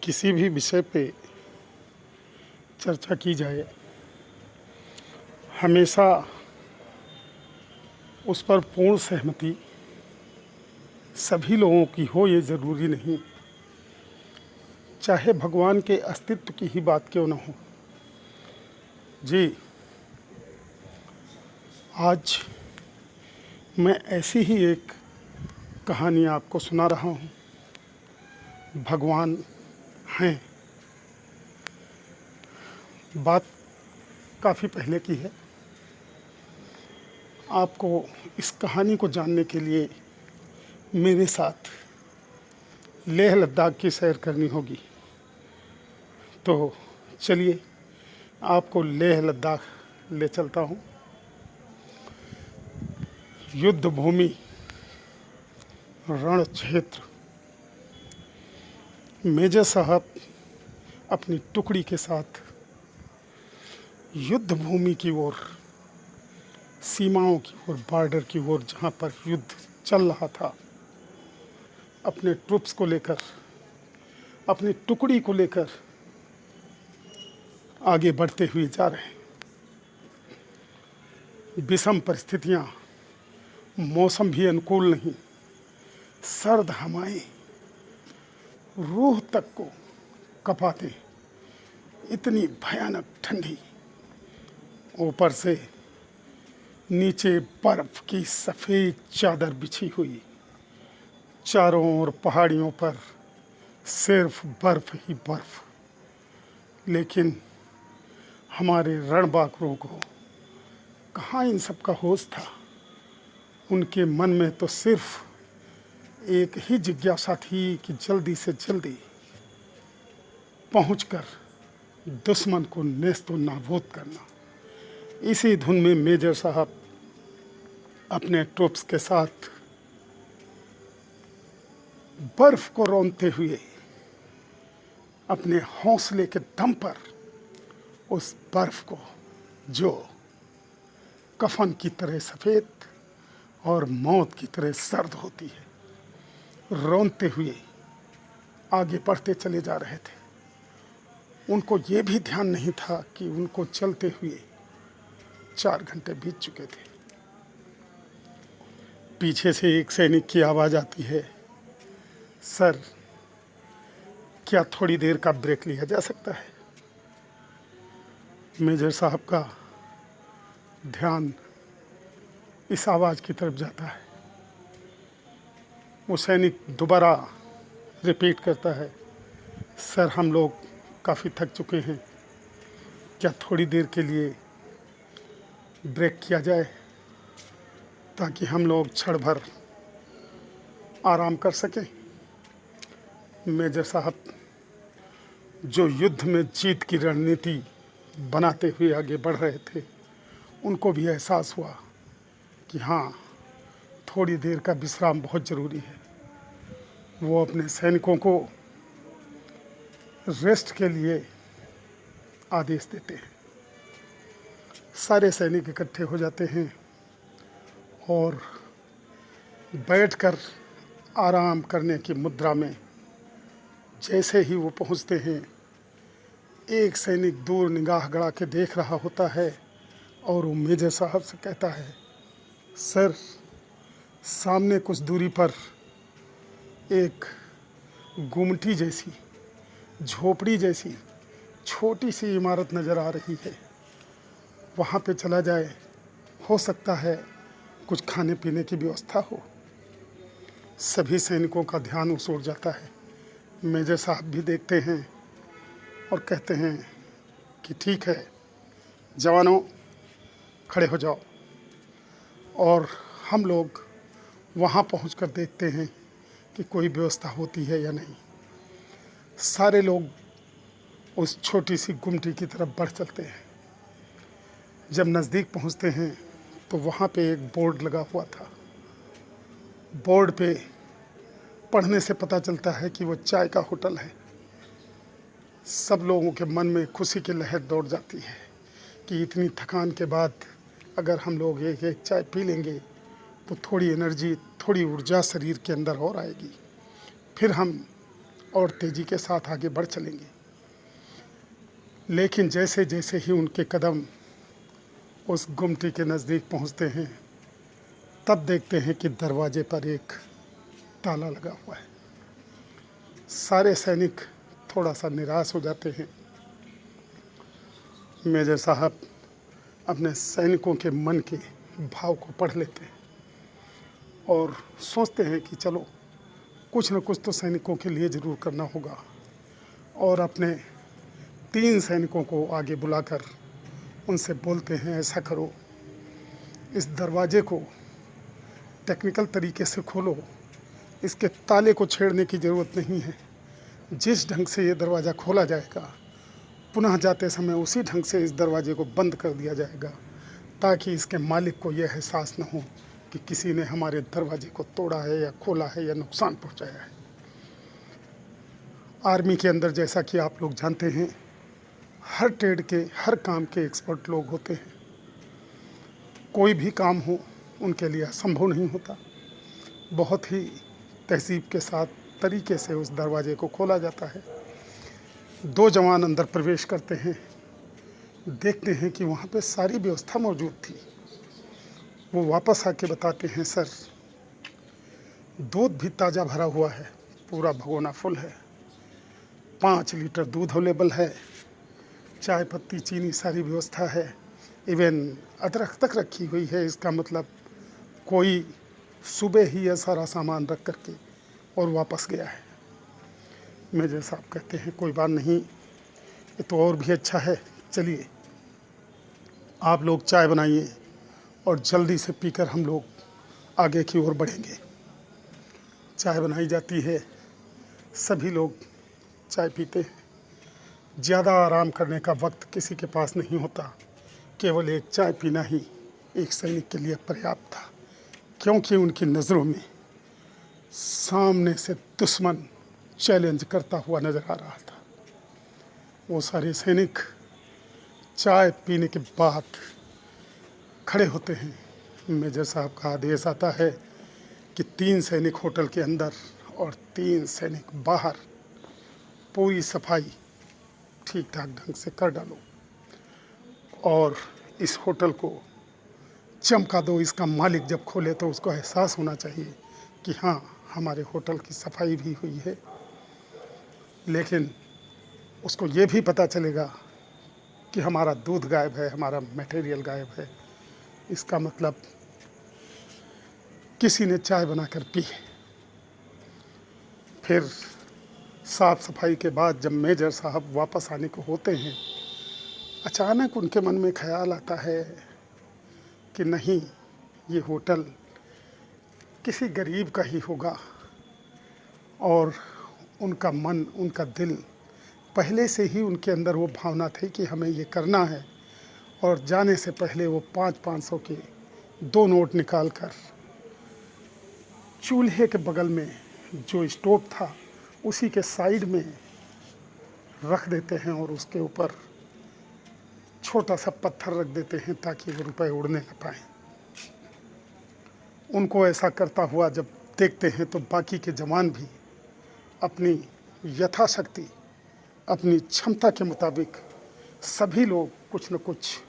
किसी भी विषय पे चर्चा की जाए, हमेशा उस पर पूर्ण सहमति सभी लोगों की हो ये ज़रूरी नहीं। चाहे भगवान के अस्तित्व की ही बात क्यों न हो। जी, आज मैं ऐसी ही एक कहानी आपको सुना रहा हूँ। भगवान हैं। बात काफ़ी पहले की है। आपको इस कहानी को जानने के लिए मेरे साथ लेह लद्दाख की सैर करनी होगी। तो चलिए आपको लेह लद्दाख ले चलता हूँ। युद्ध भूमि, रण क्षेत्र। मेजर साहब अपनी टुकड़ी के साथ युद्ध भूमि की ओर, सीमाओं की ओर, बॉर्डर की ओर, जहाँ पर युद्ध चल रहा था, अपने ट्रूप्स को लेकर, अपनी टुकड़ी को लेकर आगे बढ़ते हुए जा रहे हैं। विषम परिस्थितियाँ, मौसम भी अनुकूल नहीं, सर्द हवाएं रूह तक को कपाते, इतनी भयानक ठंडी, ऊपर से नीचे बर्फ की सफ़ेद चादर बिछी हुई, चारों ओर पहाड़ियों पर सिर्फ बर्फ ही बर्फ। लेकिन हमारे रणबांकुरों को कहाँ इन सब का होश था। उनके मन में तो सिर्फ एक ही जिज्ञासा थी कि जल्दी से जल्दी पहुंचकर दुश्मन को नेस्तो नाबूद करना। इसी धुन में मेजर साहब अपने ट्रूप्स के साथ बर्फ को रौंदते हुए अपने हौसले के दम पर उस बर्फ को, जो कफन की तरह सफ़ेद और मौत की तरह सर्द होती है, रौंदते हुए आगे बढ़ते चले जा रहे थे। उनको ये भी ध्यान नहीं था कि उनको चलते हुए 4 घंटे बीत चुके थे। पीछे से एक सैनिक की आवाज़ आती है, सर, क्या थोड़ी देर का ब्रेक लिया जा सकता है? मेजर साहब का ध्यान इस आवाज़ की तरफ जाता है। वो सैनिक दोबारा रिपीट करता है, सर, हम लोग काफ़ी थक चुके हैं, क्या थोड़ी देर के लिए ब्रेक किया जाए ताकि हम लोग क्षण भर आराम कर सकें? मेजर साहब, जो युद्ध में जीत की रणनीति बनाते हुए आगे बढ़ रहे थे, उनको भी एहसास हुआ कि हाँ, थोड़ी देर का विश्राम बहुत ज़रूरी है। वो अपने सैनिकों को रेस्ट के लिए आदेश देते हैं। सारे सैनिक इकट्ठे हो जाते हैं और बैठकर आराम करने की मुद्रा में जैसे ही वो पहुंचते हैं, एक सैनिक दूर निगाह गड़ा के देख रहा होता है और वो मेजर साहब से कहता है, सर, सामने कुछ दूरी पर एक गुमटी जैसी, झोपड़ी जैसी छोटी सी इमारत नज़र आ रही है। वहाँ पे चला जाए, हो सकता है कुछ खाने पीने की व्यवस्था हो। सभी सैनिकों का ध्यान उस ओर जाता है। मेजर साहब भी देखते हैं और कहते हैं कि ठीक है जवानों, खड़े हो जाओ और हम लोग वहाँ पहुंचकर देखते हैं कि कोई व्यवस्था होती है या नहीं। सारे लोग उस छोटी सी गुमटी की तरफ बढ़ चलते हैं। जब नज़दीक पहुंचते हैं तो वहाँ पे एक बोर्ड लगा हुआ था। बोर्ड पे पढ़ने से पता चलता है कि वो चाय का होटल है। सब लोगों के मन में खुशी की लहर दौड़ जाती है कि इतनी थकान के बाद अगर हम लोग एक एक चाय पी लेंगे तो थोड़ी एनर्जी, थोड़ी ऊर्जा शरीर के अंदर और आएगी। फिर हम और तेज़ी के साथ आगे बढ़ चलेंगे। लेकिन जैसे जैसे ही उनके कदम उस गुमटी के नज़दीक पहुंचते हैं, तब देखते हैं कि दरवाजे पर एक ताला लगा हुआ है। सारे सैनिक थोड़ा सा निराश हो जाते हैं। मेजर साहब अपने सैनिकों के मन के भाव को पढ़ लेते हैं और सोचते हैं कि चलो कुछ न कुछ तो सैनिकों के लिए ज़रूर करना होगा, और अपने 3 सैनिकों को आगे बुलाकर उनसे बोलते हैं, ऐसा करो, इस दरवाजे को टेक्निकल तरीके से खोलो, इसके ताले को छेड़ने की ज़रूरत नहीं है। जिस ढंग से ये दरवाज़ा खोला जाएगा, पुनः जाते समय उसी ढंग से इस दरवाजे को बंद कर दिया जाएगा, ताकि इसके मालिक को यह एहसास न हो कि किसी ने हमारे दरवाजे को तोड़ा है या खोला है या नुकसान पहुंचाया है। आर्मी के अंदर, जैसा कि आप लोग जानते हैं, हर ट्रेड के, हर काम के एक्सपर्ट लोग होते हैं। कोई भी काम हो उनके लिए असंभव नहीं होता। बहुत ही तहज़ीब के साथ तरीके से उस दरवाजे को खोला जाता है। 2 जवान अंदर प्रवेश करते हैं, देखते हैं कि वहाँ पे सारी व्यवस्था मौजूद थी। वो वापस आके बताते हैं, सर दूध भी ताज़ा भरा हुआ है, पूरा भगोना फुल है, 5 लीटर दूध अवेलेबल है, चाय पत्ती चीनी सारी व्यवस्था है, इवन अदरक तक रखी हुई है। इसका मतलब कोई सुबह ही यह सारा सामान रख करके और वापस गया है। मेजर साहब कहते हैं, कोई बात नहीं, ये तो और भी अच्छा है, चलिए आप लोग चाय बनाइए और जल्दी से पीकर हम लोग आगे की ओर बढ़ेंगे। चाय बनाई जाती है, सभी लोग चाय पीते हैं। ज़्यादा आराम करने का वक्त किसी के पास नहीं होता, केवल एक चाय पीना ही एक सैनिक के लिए पर्याप्त था, क्योंकि उनकी नज़रों में सामने से दुश्मन चैलेंज करता हुआ नज़र आ रहा था। वो सारे सैनिक चाय पीने के बाद खड़े होते हैं। मेजर साहब का आदेश आता है कि 3 सैनिक होटल के अंदर और 3 सैनिक बाहर पूरी सफाई ठीक ठाक ढंग से कर डालो और इस होटल को चमका दो। इसका मालिक जब खोले तो उसको एहसास होना चाहिए कि हाँ, हमारे होटल की सफाई भी हुई है। लेकिन उसको ये भी पता चलेगा कि हमारा दूध गायब है, हमारा मटेरियल गायब है। इसका मतलब किसी ने चाय बनाकर पी है। फिर साफ सफाई के बाद जब मेजर साहब वापस आने को होते हैं, अचानक उनके मन में ख्याल आता है कि नहीं, ये होटल किसी गरीब का ही होगा, और उनका मन, उनका दिल, पहले से ही उनके अंदर वो भावना थी कि हमें ये करना है। और जाने से पहले वो 500 के 2 नोट निकाल कर चूल्हे के बगल में जो स्टोव था उसी के साइड में रख देते हैं और उसके ऊपर छोटा सा पत्थर रख देते हैं ताकि वो रुपए उड़ने न पाए। उनको ऐसा करता हुआ जब देखते हैं तो बाकी के जवान भी अपनी यथाशक्ति, अपनी क्षमता के मुताबिक सभी लोग कुछ न कुछ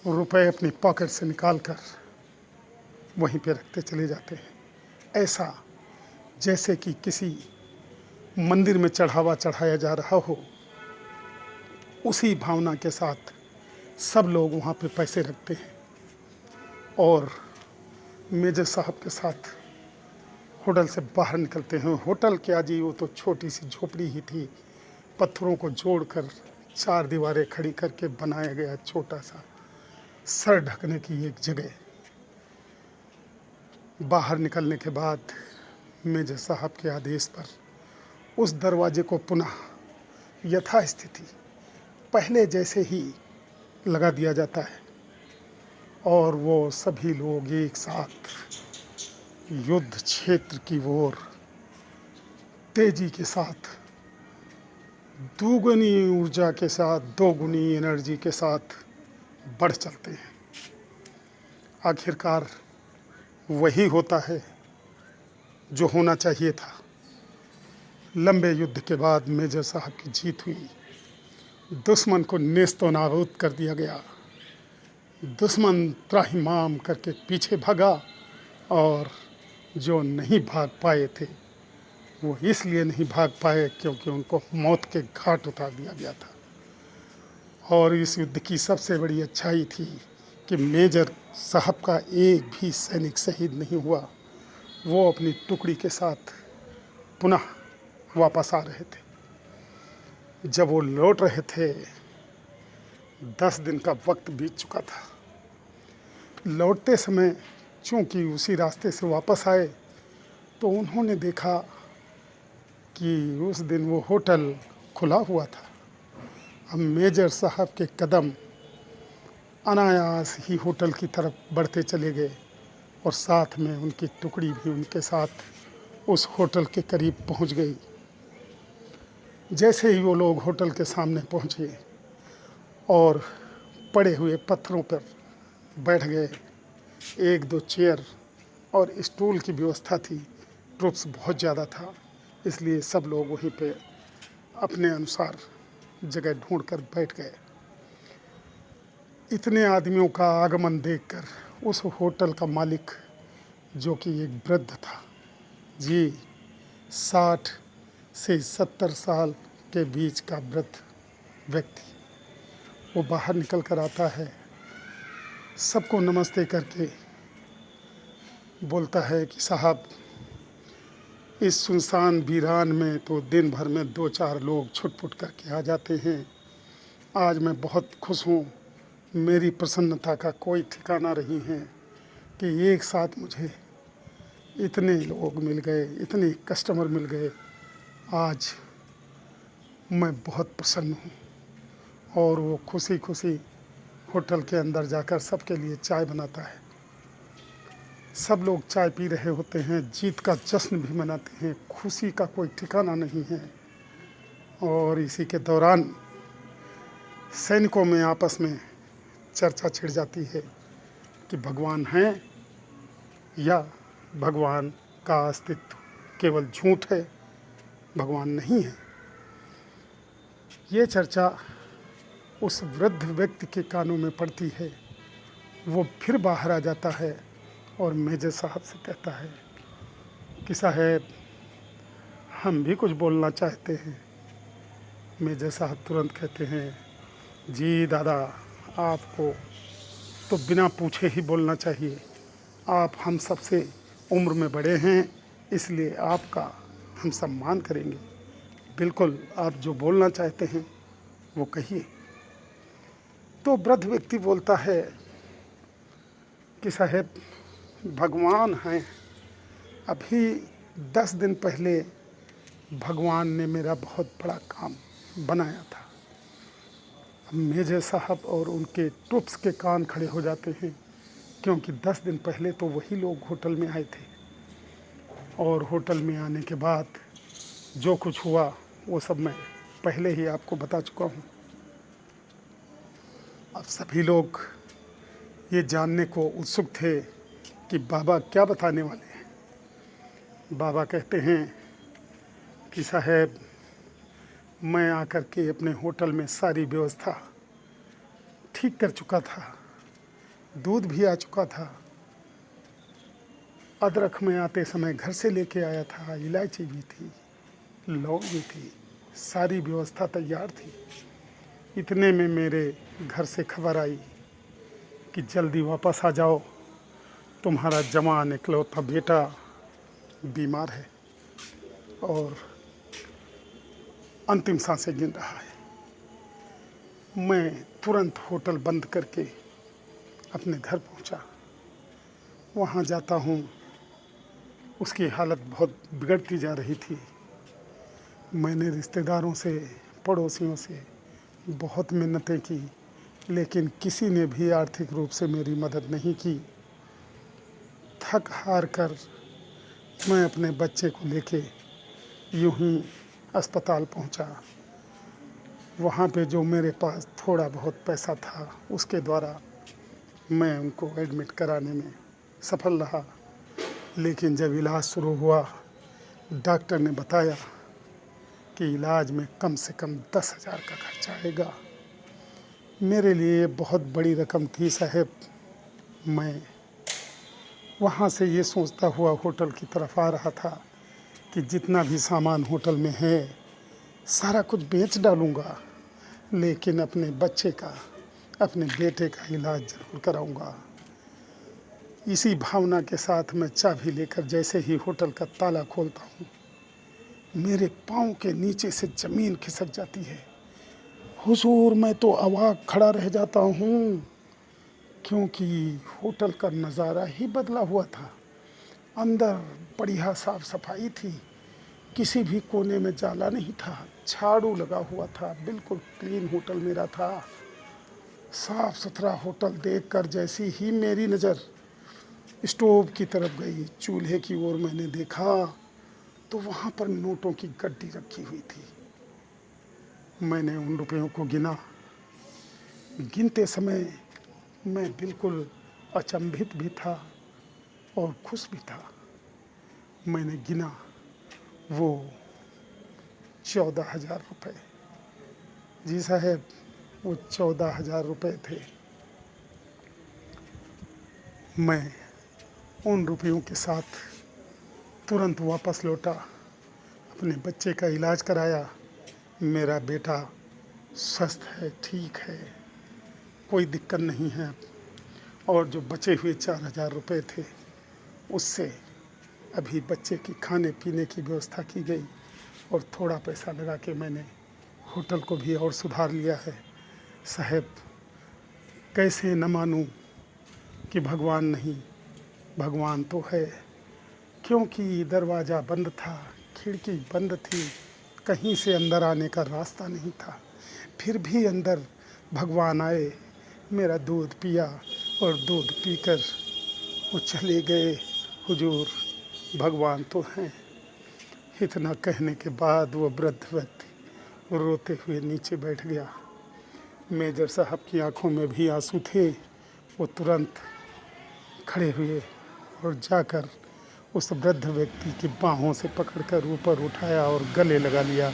रुपए अपनी पॉकेट से निकाल कर वहीं पे रखते चले जाते हैं। ऐसा जैसे कि किसी मंदिर में चढ़ावा चढ़ाया जा रहा हो, उसी भावना के साथ सब लोग वहाँ पे पैसे रखते हैं। और मेजर साहब के साथ होटल से बाहर निकलते हैं। होटल क्या जी, वो तो छोटी सी झोपड़ी ही थी, पत्थरों को जोड़कर 4 दीवारें खड़ी करके बनाया गया छोटा सा सर ढकने की एक जगह। बाहर निकलने के बाद मेजर साहब के आदेश पर उस दरवाजे को पुनः यथास्थिति पहले जैसे ही लगा दिया जाता है और वो सभी लोग एक साथ युद्ध क्षेत्र की ओर तेजी के साथ, दुगनी ऊर्जा के साथ, 2 गुनी एनर्जी के साथ बढ़ चलते हैं। आखिरकार वही होता है जो होना चाहिए था। लंबे युद्ध के बाद मेजर साहब की जीत हुई। दुश्मन को नेस्तो नाबूद कर दिया गया। दुश्मन त्राहिमाम करके पीछे भागा और जो नहीं भाग पाए थे वो इसलिए नहीं भाग पाए क्योंकि उनको मौत के घाट उतार दिया गया था। और इस युद्ध की सबसे बड़ी अच्छाई थी कि मेजर साहब का एक भी सैनिक शहीद नहीं हुआ। वो अपनी टुकड़ी के साथ पुनः वापस आ रहे थे। जब वो लौट रहे थे 10 दिन का वक्त बीत चुका था। लौटते समय चूंकि उसी रास्ते से वापस आए तो उन्होंने देखा कि उस दिन वो होटल खुला हुआ था। अब मेजर साहब के कदम अनायास ही होटल की तरफ बढ़ते चले गए और साथ में उनकी टुकड़ी भी उनके साथ उस होटल के करीब पहुंच गई। जैसे ही वो लोग होटल के सामने पहुंचे और पड़े हुए पत्थरों पर बैठ गए, 1-2 चेयर और स्टूल की व्यवस्था थी। ट्रुप्स बहुत ज़्यादा था, इसलिए सब लोग वहीं पे अपने अनुसार जगह ढूंढकर बैठ गए। इतने आदमियों का आगमन देखकर उस होटल का मालिक, जो कि एक वृद्ध था, जी 60 से 70 साल के बीच का वृद्ध व्यक्ति, वो बाहर निकल कर आता है, सबको नमस्ते करके बोलता है कि साहब, इस सुनसान वीरान में तो दिन भर में 2-4 लोग छुट-पुट करके आ जाते हैं। आज मैं बहुत खुश हूँ। मेरी प्रसन्नता का कोई ठिकाना नहीं है कि एक साथ मुझे इतने लोग मिल गए, इतने कस्टमर मिल गए। आज मैं बहुत प्रसन्न हूँ। और वो खुशी खुशी होटल के अंदर जाकर सबके लिए चाय बनाता है। सब लोग चाय पी रहे होते हैं, जीत का जश्न भी मनाते हैं, खुशी का कोई ठिकाना नहीं है। और इसी के दौरान सैनिकों में आपस में चर्चा छिड़ जाती है कि भगवान हैं या भगवान का अस्तित्व केवल झूठ है, भगवान नहीं है। ये चर्चा उस वृद्ध व्यक्ति के कानों में पड़ती है। वो फिर बाहर आ जाता है और मेजर साहब से कहता है कि साहब, हम भी कुछ बोलना चाहते हैं। मेजर साहब तुरंत कहते हैं, जी दादा, आपको तो बिना पूछे ही बोलना चाहिए। आप हम सबसे उम्र में बड़े हैं, इसलिए आपका हम सम्मान करेंगे। बिल्कुल, आप जो बोलना चाहते हैं वो कहिए। तो वृद्ध व्यक्ति बोलता है कि साहब, भगवान हैं। अभी 10 दिन पहले भगवान ने मेरा बहुत बड़ा काम बनाया था। मेजर साहब और उनके ट्रुप्स के कान खड़े हो जाते हैं, क्योंकि 10 दिन पहले तो वही लोग होटल में आए थे और होटल में आने के बाद जो कुछ हुआ वो सब मैं पहले ही आपको बता चुका हूँ। अब सभी लोग ये जानने को उत्सुक थे कि बाबा क्या बताने वाले हैं। बाबा कहते हैं कि साहब, मैं आकर के अपने होटल में सारी व्यवस्था ठीक कर चुका था, दूध भी आ चुका था, अदरक में आते समय घर से लेके आया था, इलायची भी थी, लौंग भी थी, सारी व्यवस्था तैयार थी। इतने में मेरे घर से खबर आई कि जल्दी वापस आ जाओ, तुम्हारा जवान इकलौता बेटा बीमार है और अंतिम सांसें गिन रहा है। मैं तुरंत होटल बंद करके अपने घर पहुंचा। वहां जाता हूं, उसकी हालत बहुत बिगड़ती जा रही थी। मैंने रिश्तेदारों से, पड़ोसियों से बहुत मिन्नतें की, लेकिन किसी ने भी आर्थिक रूप से मेरी मदद नहीं की। थक हार कर मैं अपने बच्चे को लेके यूं ही अस्पताल पहुंचा। वहाँ पे जो मेरे पास थोड़ा बहुत पैसा था, उसके द्वारा मैं उनको एडमिट कराने में सफल रहा। लेकिन जब इलाज शुरू हुआ, डॉक्टर ने बताया कि इलाज में कम से कम 10,000 का खर्चा आएगा। मेरे लिए बहुत बड़ी रकम थी साहब। मैं वहाँ से ये सोचता हुआ होटल की तरफ आ रहा था कि जितना भी सामान होटल में है सारा कुछ बेच डालूँगा, लेकिन अपने बच्चे का, अपने बेटे का इलाज ज़रूर कराऊँगा। इसी भावना के साथ मैं चाबी लेकर जैसे ही होटल का ताला खोलता हूँ, मेरे पाँव के नीचे से ज़मीन खिसक जाती है। हुजूर, मैं तो अवाक खड़ा रह जाता हूँ, क्योंकि होटल का नज़ारा ही बदला हुआ था। अंदर बढ़िया साफ सफाई थी, किसी भी कोने में जाला नहीं था, झाड़ू लगा हुआ था, बिल्कुल क्लीन होटल मेरा था। साफ सुथरा होटल देखकर जैसी ही मेरी नज़र स्टोव की तरफ गई, चूल्हे की ओर मैंने देखा तो वहाँ पर नोटों की गड्डी रखी हुई थी। मैंने उन रुपयों को गिना। गिनते समय मैं बिल्कुल अचंभित भी था और खुश भी था। मैंने गिना वो 14,000 रुपये। जी साहब, वो 14,000 रुपये थे। मैं उन रुपयों के साथ तुरंत वापस लौटा, अपने बच्चे का इलाज कराया। मेरा बेटा स्वस्थ है, ठीक है, कोई दिक्कत नहीं है। और जो बचे हुए 4,000 रुपये थे, उससे अभी बच्चे की खाने पीने की व्यवस्था की गई और थोड़ा पैसा लगा के मैंने होटल को भी और सुधार लिया है। साहब, कैसे न मानूं कि भगवान नहीं, भगवान तो है, क्योंकि दरवाज़ा बंद था, खिड़की बंद थी, कहीं से अंदर आने का रास्ता नहीं था। फिर भी अंदर भगवान आए, मेरा दूध पिया और दूध पीकर वो चले गए। हुजूर, भगवान तो हैं। इतना कहने के बाद वो वृद्ध व्यक्ति रोते हुए नीचे बैठ गया। मेजर साहब की आंखों में भी आंसू थे। वो तुरंत खड़े हुए और जाकर उस वृद्ध व्यक्ति की बाहों से पकड़कर ऊपर उठाया और गले लगा लिया।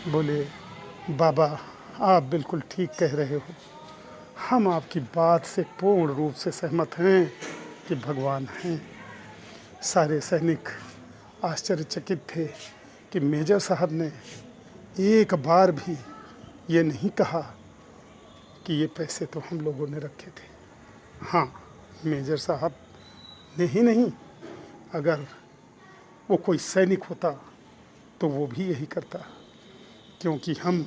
बोले, बाबा, आप बिल्कुल ठीक कह रहे हो, हम आपकी बात से पूर्ण रूप से सहमत हैं कि भगवान हैं। सारे सैनिक आश्चर्यचकित थे कि मेजर साहब ने एक बार भी ये नहीं कहा कि ये पैसे तो हम लोगों ने रखे थे। हाँ, मेजर साहब ने ही नहीं, अगर वो कोई सैनिक होता तो वो भी यही करता, क्योंकि हम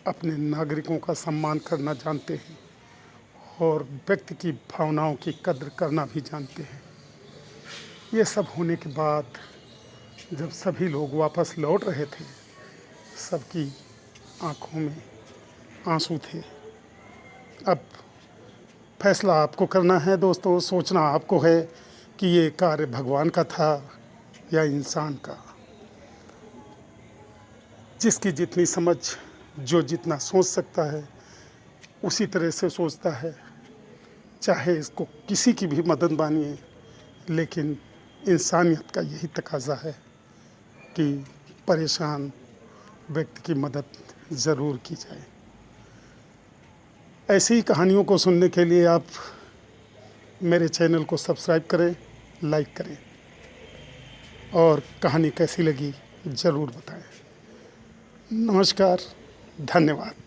अपने नागरिकों का सम्मान करना जानते हैं और व्यक्ति की भावनाओं की कद्र करना भी जानते हैं। ये सब होने के बाद जब सभी लोग वापस लौट रहे थे, सबकी आंखों में आंसू थे। अब फैसला आपको करना है दोस्तों, सोचना आपको है कि ये कार्य भगवान का था या इंसान का। जिसकी जितनी समझ, जो जितना सोच सकता है उसी तरह से सोचता है। चाहे इसको किसी की भी मदद मानिए, लेकिन इंसानियत का यही तकाजा है कि परेशान व्यक्ति की मदद ज़रूर की जाए। ऐसी ही कहानियों को सुनने के लिए आप मेरे चैनल को सब्सक्राइब करें, लाइक करें और कहानी कैसी लगी ज़रूर बताएं। नमस्कार, धन्यवाद।